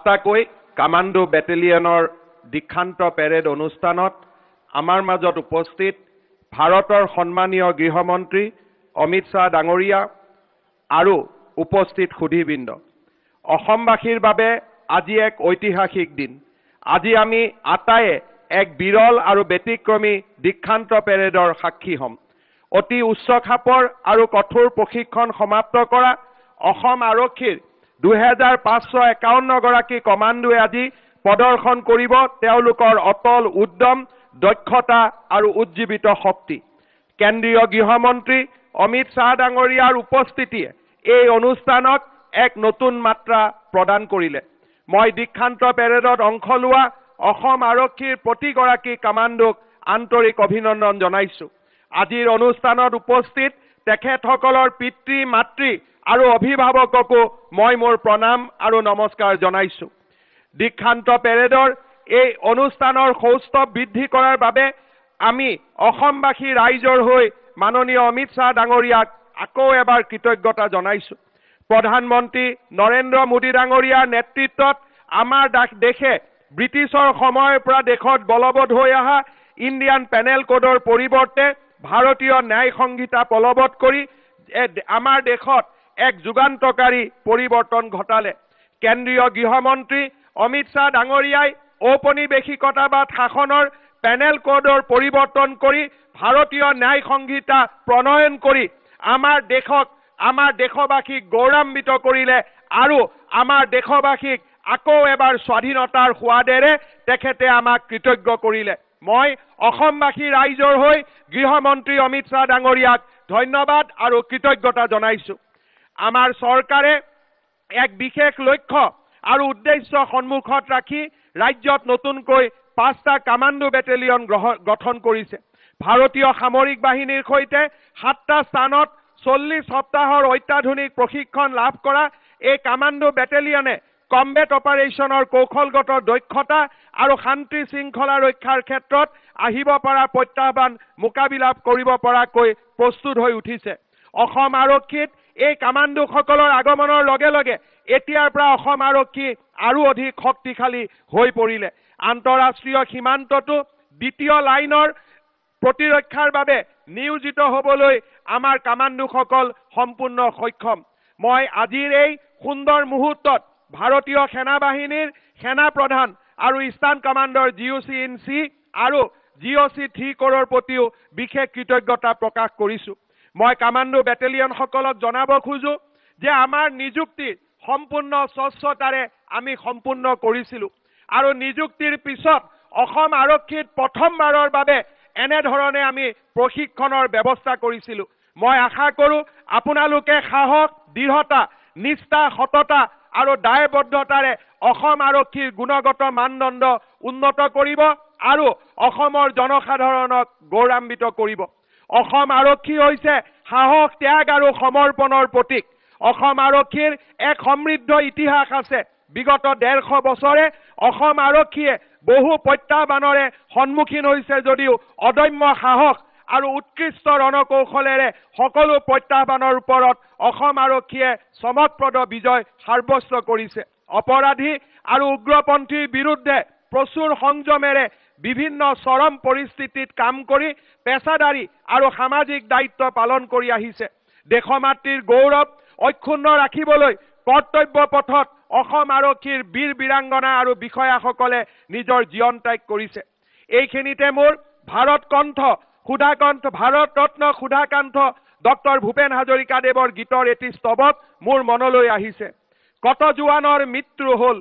তাকৈ commando বেটেলিয়নৰ দীক্ষান্ত parade অনুষ্ঠানত আমাৰ মাজত উপস্থিত ভাৰতৰ সন্মানীয় গৃহমন্ত্ৰী অমিত শ্বাহ ডাঙৰীয়া আৰু উপস্থিত সুধীবৃন্দ, অসমবাসীৰ বাবে আজি এক ঐতিহাসিক দিন। আজি আমি আটায়ে এক বিৰল আৰু ব্যতিক্ৰমী দীক্ষান্ত পেৰেডৰ সাক্ষী হ'ম। অতি উচ্চ খাপৰ আৰু কঠোৰ প্ৰশিক্ষণ সমাপ্ত কৰা অসম আৰক্ষীৰ 2551 গৰাকী কমাণ্ডোৱে আজি প্ৰদৰ্শন কৰিব তেওঁলোকৰ অটল উদ্যম, দক্ষতা আৰু উজ্জীৱিত শক্তি। কেন্দ্ৰীয় গৃহমন্ত্ৰী অমিত শ্বাহ ডাঙৰীয়াৰ উপস্থিতিয়ে এই অনুষ্ঠানক এক নতুন মাত্ৰা প্ৰদান কৰিলে। মই দীক্ষান্ত পেৰেডত অংশ লোৱা অসম আৰক্ষীৰ প্ৰতিগৰাকী কমাণ্ডোক আন্তৰিক অভিনন্দন জনাইছো। আজিৰ অনুষ্ঠানত উপস্থিত তেখেতসকলৰ পিতৃ মাতৃ আৰু অভিভাৱককো মই মোৰ প্ৰণাম আৰু নমস্কাৰ জনাইছো। দীক্ষান্ত পেৰেডৰ এই অনুষ্ঠানৰ সৌষ্ঠৱ বৃদ্ধি কৰাৰ বাবে আমি অসমবাসী ৰাইজৰ হৈ মাননীয় অমিত শ্বাহ ডাঙৰীয়াক আকৌ এবাৰ কৃতজ্ঞতা জনাইছো। প্ৰধানমন্ত্ৰী নৰেন্দ্ৰ মোদী ডাঙৰীয়াৰ নেতৃত্বত আমাৰ দেশে ব্ৰিটিছৰ সময়ৰ পৰা দেশত বলবৎ হৈ অহা ইণ্ডিয়ান পেনেল কোডৰ পৰিৱৰ্তে ভাৰতীয় ন্যায় সংহিতা বলবৎ কৰি আমাৰ দেশত এক যুগান্তকাৰী পৰিৱৰ্তন ঘটালে। কেন্দ্ৰীয় গৃহমন্ত্ৰী অমিত শ্বাহ ডাঙৰীয়াই ঔপনিৱেশিকতাবাদ শাসনৰ পেনেল কোডৰ পৰিৱৰ্তন কৰি ভাৰতীয় ন্যায় সংহিতা প্ৰণয়ন কৰি আমাৰ দেশক আমাৰ দেশবাসীক গৌৰৱান্বিত কৰিলে আৰু আমাৰ দেশবাসীক আকৌ এবাৰ স্বাধীনতাৰ সোৱাদেৰে তেখেতে আমাক কৃতজ্ঞ কৰিলে। মই অসমবাসী ৰাইজৰ হৈ গৃহমন্ত্ৰী অমিত শ্বাহ ডাঙৰীয়াক ধন্যবাদ আৰু কৃতজ্ঞতা জনাইছো। আমাৰ চৰকাৰে এক বিশেষ লক্ষ্য আৰু উদ্দেশ্য সন্মুখত ৰাখি ৰাজ্যত নতুনকৈ 5টা কামাণ্ডো বেটেলিয়ন গঠন কৰিছে। ভাৰতীয় সামৰিক বাহিনীৰ সৈতে 7টা স্থানত 40 সপ্তাহৰ অত্যাধুনিক প্ৰশিক্ষণ লাভ কৰা এই কামাণ্ডো বেটেলিয়নে কম্বেট অপাৰেশ্যনৰ কৌশলগত দক্ষতা আৰু শান্তি শৃংখলা ৰক্ষাৰ ক্ষেত্ৰত আহিব পৰা প্ৰত্যাহ্বান মোকাবিলা কৰিব পৰাকৈ প্ৰস্তুত হৈ উঠিছে। অসম আৰক্ষীত এই কামাণ্ডোসকলৰ আগমনৰ লগে লগে এতিয়াৰ পৰা অসম আৰক্ষী আৰু অধিক শক্তিশালী হৈ পৰিলে। আন্তঃৰাষ্ট্ৰীয় সীমান্ততো দ্বিতীয় লাইনৰ প্ৰতিৰক্ষাৰ বাবে নিয়োজিত হ'বলৈ আমাৰ কামাণ্ডোসকল সম্পূৰ্ণ সক্ষম। মই আজিৰ এই সুন্দৰ মুহূৰ্তত ভাৰতীয় সেনা বাহিনীৰ সেনা প্ৰধান আৰু ইষ্টাৰ্ণ কমাণ্ডাৰ GOC-in-C আৰু GOC-3 কোৰৰ প্ৰতিও বিশেষ কৃতজ্ঞতা প্ৰকাশ কৰিছো। মই কামাণ্ডো বেটেলিয়নসকলক জনাব খোজো যে আমাৰ নিযুক্তি সম্পূৰ্ণ স্বচ্ছতাৰে আমি সম্পূৰ্ণ কৰিছিলো আৰু নিযুক্তিৰ পিছত অসম আৰক্ষীত প্ৰথমবাৰৰ বাবে এনেধৰণে আমি প্ৰশিক্ষণৰ ব্যৱস্থা কৰিছিলো। মই আশা কৰো আপোনালোকে সাহস, দৃঢ়তা, নিষ্ঠা, সততা আৰু দায়বদ্ধতাৰে অসম আৰক্ষীৰ গুণগত মানদণ্ড উন্নত কৰিব আৰু অসমৰ জনসাধাৰণক গৌৰৱান্বিত কৰিব। অসম আৰক্ষী হৈছে সাহস, ত্যাগ আৰু সমৰ্পণৰ প্ৰতীক। অসম আৰক্ষীৰ এক সমৃদ্ধ ইতিহাস আছে। বিগত 150 বছৰে অসম আৰক্ষীয়ে বহু প্ৰত্যাহ্বানৰে সন্মুখীন হৈছে যদিও অদম্য সাহস আৰু উৎকৃষ্ট ৰণকৌশলেৰে সকলো প্ৰত্যাহ্বানৰ ওপৰত অসম আৰক্ষীয়ে চমকপ্ৰদ বিজয় সাব্যস্ত কৰিছে। অপৰাধী আৰু উগ্ৰপন্থীৰ বিৰুদ্ধে প্ৰচুৰ সংযমেৰে বিভিন্ন চৰম পৰিস্থিতিত কাম কৰি পেছাদাৰী আৰু সামাজিক দায়িত্ব পালন কৰি আহিছে। দেশমাতৃৰ গৌৰৱ অক্ষুণ্ণ ৰাখিবলৈ কৰ্তব্য পথত অসম আৰক্ষীৰ বীৰ বীৰাংগনা আৰু বিষয়াসকলে নিজৰ জীৱন ত্যাগ কৰিছে। এইখিনিতে মোৰ ভাৰত ৰত্ন সুধাকান্ত ডক্টৰ ভূপেন হাজৰিকাদেৱৰ গীতৰ এটি স্তৱক মোৰ মনলৈ আহিছে। কত জোৱানৰ মৃত্যু হল,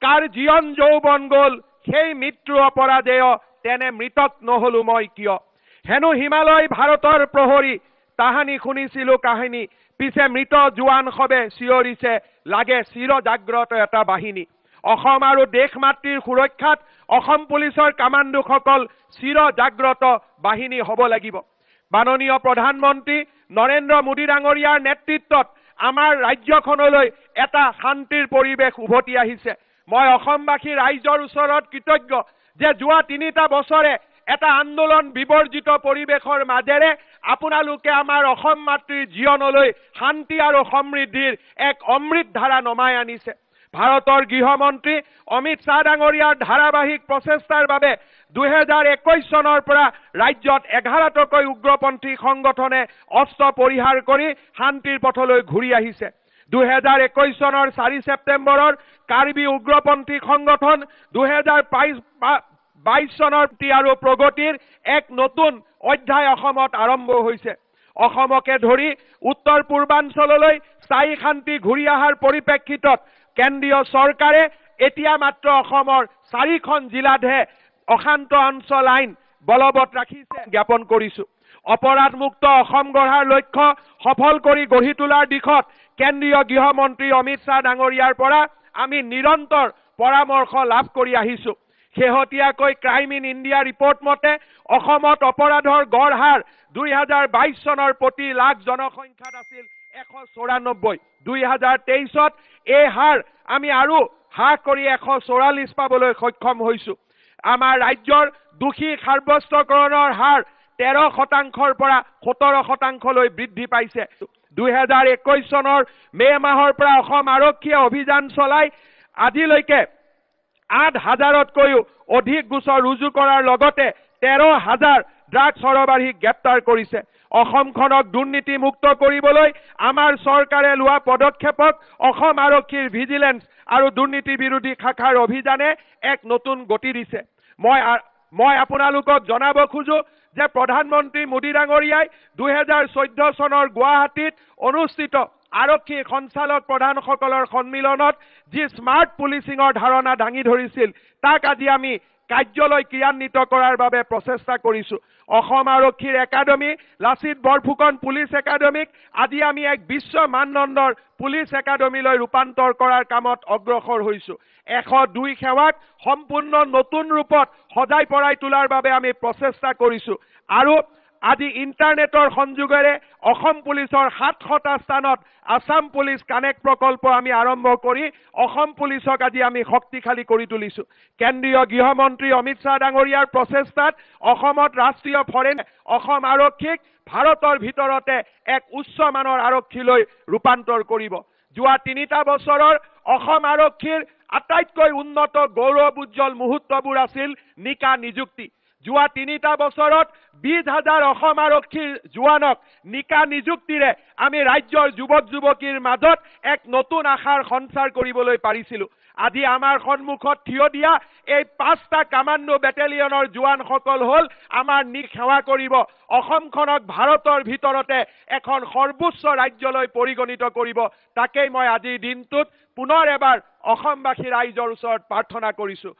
কাৰ জীৱন যৌৱন গল, সেই মৃত্যু অপৰাজেয়, তেনে মৃতক নহলো মই কিয়। হেনো হিমালয় ভাৰতৰ প্ৰহৰী, তাহানি শুনিছিলো কাহিনী, পিছে মৃত জোৱান সবে চিঞৰিছে, লাগে চিৰ জাগ্ৰত এটা বাহিনী। অসম আৰু দেশ মাতৃৰ সুৰক্ষাত অসম পুলিচৰ কামাণ্ডোসকল চিৰ জাগ্ৰত বাহিনী হ'ব লাগিব। মাননীয় প্ৰধানমন্ত্ৰী নৰেন্দ্ৰ মোদী ডাঙৰীয়াৰ নেতৃত্বত আমাৰ ৰাজ্যখনলৈ এটা শান্তিৰ পৰিৱেশ উভতি আহিছে। মই অসমবাসী ৰাইজৰ ওচৰত কৃতজ্ঞ যে যোৱা 3টা বছৰে এটা আন্দোলন বিবৰ্জিত পৰিৱেশৰ মাজেৰে আপোনালোকে আমাৰ অসম মাতৃৰ জীৱনলৈ শান্তি আৰু সমৃদ্ধিৰ এক অমৃত ধাৰা নমাই আনিছে। ভাৰতৰ গৃহমন্ত্ৰী অমিত শ্বাহ ডাঙৰীয়াৰ ধাৰাবাহিক প্ৰচেষ্টাৰ বাবে 2021 চনৰ পৰা ৰাজ্যত 11টাকৈ উগ্ৰপন্থী সংগঠনে অস্ত্ৰ পৰিহাৰ কৰি শান্তিৰ পথলৈ ঘূৰি আহিছে। 2021 চনৰ 4 ছেপ্টেম্বৰৰ কাৰ্বি উগ্ৰপন্থী সংগঠন 2022 চনৰ আৰু প্ৰগতিৰ এক নতুন অধ্যায় অসমত আৰম্ভ হৈছে। অসমকে ধৰি উত্তৰ পূৰ্বাঞ্চললৈ স্থায়ী শান্তি ঘূৰি অহাৰ পৰিপ্ৰেক্ষিতত কেন্দ্ৰীয় চৰকাৰে এতিয়া মাত্ৰ অসমৰ 4খন জিলাতহে অশান্ত অঞ্চল আইন বলবৎ ৰাখিছে জ্ঞাপন কৰিছো। অপৰাধমুক্ত অসম গঢ়াৰ লক্ষ্য সফল কৰি গঢ়ি তোলাৰ দিশত কেন্দ্ৰীয় গৃহমন্ত্ৰী অমিত শ্বাহ ডাঙৰীয়াৰ পৰা আমি নিৰন্তৰ পৰামৰ্শ লাভ কৰি আহিছো। শেহতীয়াকৈ ক্ৰাইম ইন ইণ্ডিয়া ৰিপৰ্ট মতে অসমত অপৰাধৰ গড় হাৰ 2022 চনৰ প্ৰতি লাখ জনসংখ্যাত আছিল 194। 2023ত এই হাৰ আমি আৰু হ্ৰাস কৰি 144 পাবলৈ সক্ষম হৈছো। আমাৰ ৰাজ্যৰ দোষী সাব্যস্তকৰণৰ হাৰ 13%ৰ পৰা 17%লৈ বৃদ্ধি পাইছে। 2021 চনৰ মে মাহৰ পৰা অসম আৰক্ষীয়ে অভিযান চলাই আজিলৈকে 8,000তকৈও অধিক গোচৰ ৰুজু কৰাৰ লগতে 13,000 ড্ৰাগছ সৰবৰাহীক গ্ৰেপ্তাৰ কৰিছে। অসমখনক দুৰ্নীতিমুক্ত কৰিবলৈ আমাৰ চৰকাৰে লোৱা পদক্ষেপক অসম আৰক্ষীৰ ভিজিলেন্স আৰু দুৰ্নীতি বিৰোধী শাখাৰ অভিযানে এক নতুন গতি দিছে। মই আপোনালোকক জনাব খোজো যে প্ৰধানমন্ত্ৰী মোদী ডাঙৰীয়াই 2014 চনৰ গুৱাহাটীত অনুষ্ঠিত আৰক্ষী সঞ্চালক প্ৰধানসকলৰ সন্মিলনত যি স্মাৰ্ট পুলিচিঙৰ ধাৰণা দাঙি ধৰিছিল তাক আজি আমি কাৰ্যলৈ ক্ৰিয়ান্বিত কৰাৰ বাবে প্ৰচেষ্টা কৰিছো। অসম আৰক্ষীৰ একাডেমী লাচিত বৰফুকন পুলিচ একাডেমীক আজি আমি এক বিশ্ব মানদণ্ডৰ পুলিচ একাডেমীলৈ ৰূপান্তৰ কৰাৰ কামত অগ্ৰসৰ হৈছো। 102 সেৱাক সম্পূৰ্ণ নতুন ৰূপত সজাই পৰাই তোলাৰ বাবে আমি প্ৰচেষ্টা কৰিছো আৰু আজি ইণ্টাৰনেটৰ সংযোগেৰে অসম পুলিচৰ 700টা স্থানত আসাম পুলিচ কানেক্ট প্ৰকল্প আমি আৰম্ভ কৰি অসম পুলিচক আজি আমি শক্তিশালী কৰি তুলিছো। কেন্দ্ৰীয় গৃহমন্ত্ৰী অমিত শ্বাহ ডাঙৰীয়াৰ প্ৰচেষ্টাত অসমত ৰাষ্ট্ৰীয় ফৰেন অসম আৰক্ষীক ভাৰতৰ ভিতৰতে এক উচ্চ মানৰ আৰক্ষীলৈ ৰূপান্তৰ কৰিব। যোৱা 3টা বছৰৰ অসম আৰক্ষীৰ আটাইতকৈ উন্নত গৌৰৱ উজ্জ্বল মুহূৰ্তবোৰ আছিল নিকা নিযুক্তি। যোৱা 3টা বছৰত 20,000 অসম আৰক্ষীৰ জোৱানক নিকা নিযুক্তিৰে আমি ৰাজ্যৰ যুৱক যুৱতীৰ মাজত এক নতুন আশাৰ সঞ্চাৰ কৰিবলৈ পাৰিছিলো। আজি আমাৰ সন্মুখত থিয় দিয়া এই 5টা কামাণ্ডো বেটেলিয়নৰ জোৱানসকল হ'ল আমাৰ সেৱা কৰিব অসমখনক ভাৰতৰ ভিতৰতে এখন সৰ্বোচ্চ ৰাজ্যলৈ পৰিগণিত কৰিব। তাকেই মই আজিৰ দিনটোত পুনৰ এবাৰ অসমবাসী ৰাইজৰ ওচৰত প্ৰাৰ্থনা কৰিছো।